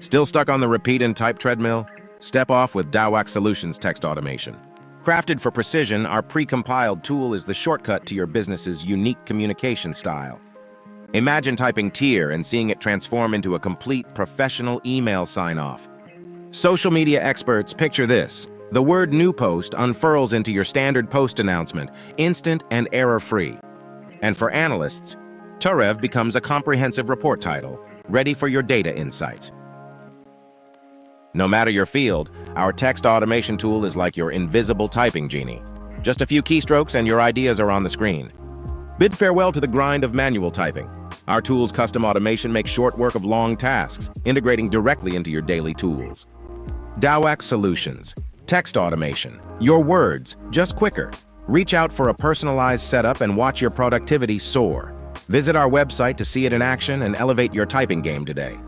Still stuck on the repeat and type treadmill? Step off with Dawac Solutions TextAutomation. Crafted for precision, our pre-compiled tool is the shortcut to your business's unique communication style. Imagine typing tier and seeing it transform into a complete professional email sign-off. Social media experts, picture this. The word new post unfurls into your standard post announcement, instant and error-free. And for analysts, Turev becomes a comprehensive report title, ready for your data insights. No matter your field, our text automation tool is like your invisible typing genie. Just a few keystrokes and your ideas are on the screen. Bid farewell to the grind of manual typing. Our tool's custom automation makes short work of long tasks, integrating directly into your daily tools. Dawac Solutions TextAutomation. Your words, just quicker. Reach out for a personalized setup and watch your productivity soar. Visit our website to see it in action and elevate your typing game today.